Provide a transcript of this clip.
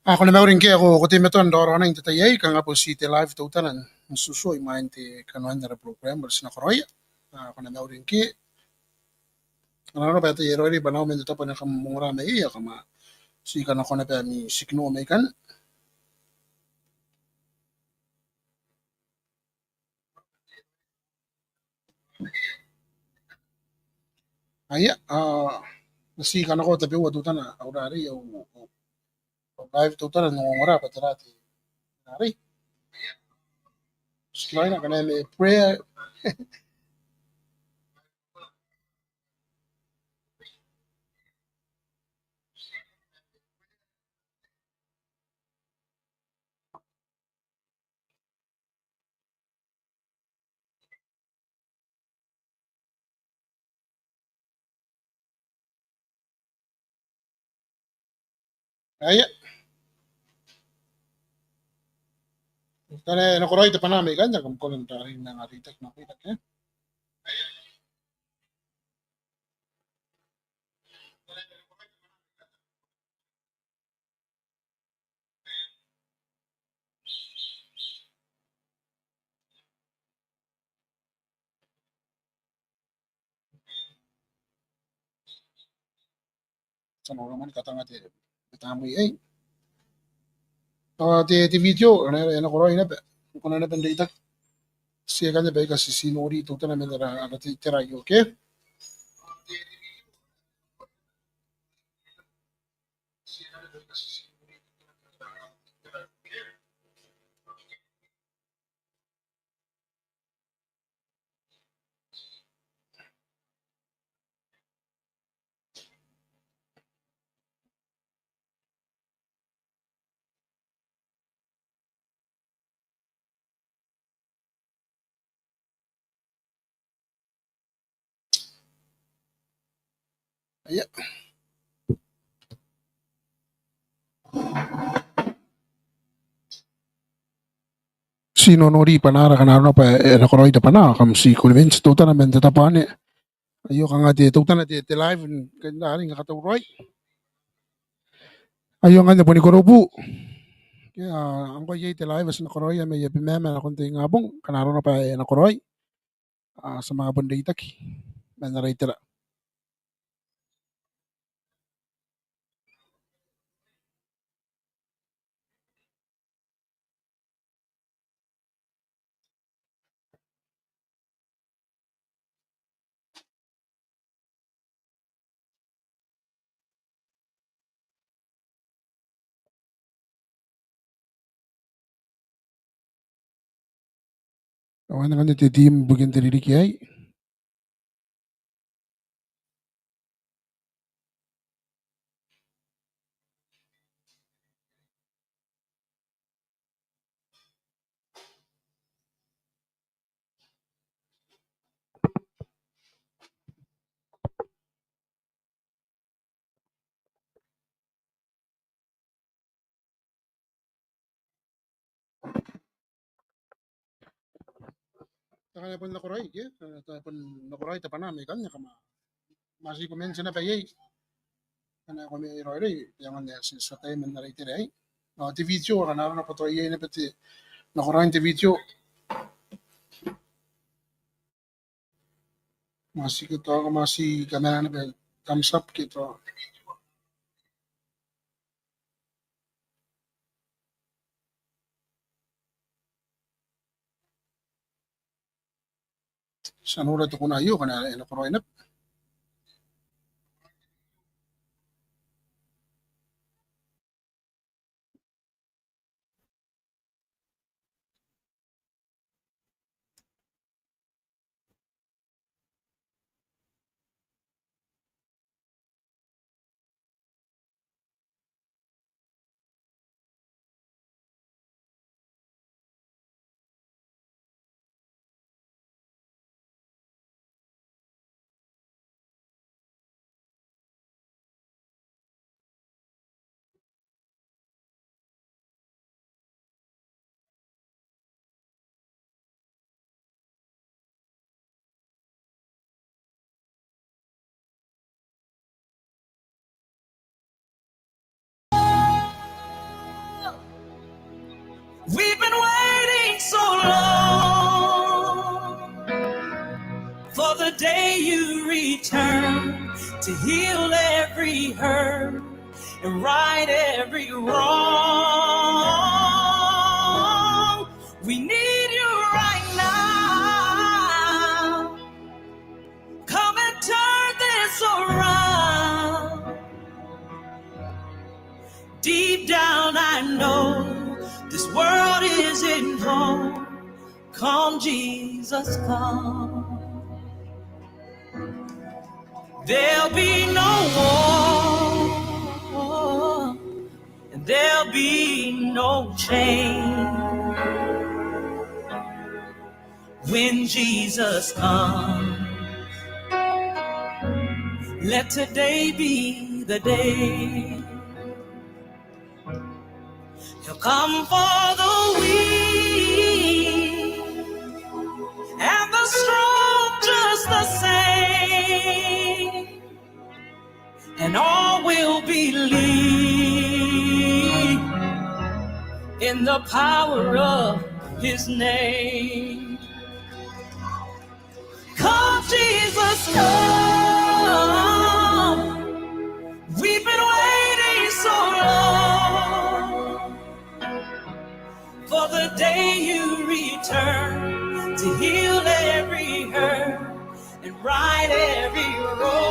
Ako na mauring kaya ako timeton doro na yung tatayay kang apo city live to tanan suso imain ti kanuan na program bersih na koroy. Ako na mauring ki ano ba ito yero ri banaw men to pa na kamura na iya kama si kana ko na pa mi sikno may kan. Aya si kana ko tapi wadu tana aurari yo live to tanan ngora pa tarati. Nari. Selain na kana may prayer. Aya kana na koroy te panami kan kam ko lang tarin na ngaritak na kita ke. Sa mga man katanga te tamu ay. Ti video na koroy na pa. Kung na pa siya kanya ba kasi sinuri ito na may natitira yung okay? Ayan. Sinonori panara kanaro pa nakoroy da pana kam si convince tuta na mente tapane. Ayo ka nga di tuta na di live kanya rin nga katuroy. Ayo nga na po ni Korobu. Kaya ang ko yay live as nakoroy may yapi meme na kunti nga bong kanaro na pa nakoroy. Sa mga banday taki. Manaray tira. Awan na nga ti team bugin tiriri kiyay. Kaya po nakoroy. Kaya po nakoroy ta pana may kanya kama. Masih kumensa na pa yay. Kana ko may roy yang anda sa tayo man na tira ay. Ti video kana na pa to yay na pati nakoroy ti video. Masih kita masih kamera na ba thumbs up kita. Sanura to kuna yo kana nakoroy na the day you return to heal every hurt and right every wrong. We need you right now. Come and turn this around. Deep down I know this world isn't home. Come, Jesus, come. There'll be no war, and there'll be no change when Jesus comes. Let today be the day. He'll come for the weak and the strong just the same, and all will believe in the power of his name. Come, Jesus, come. We've been waiting so long for the day you return to heal every hurt and right every wrong.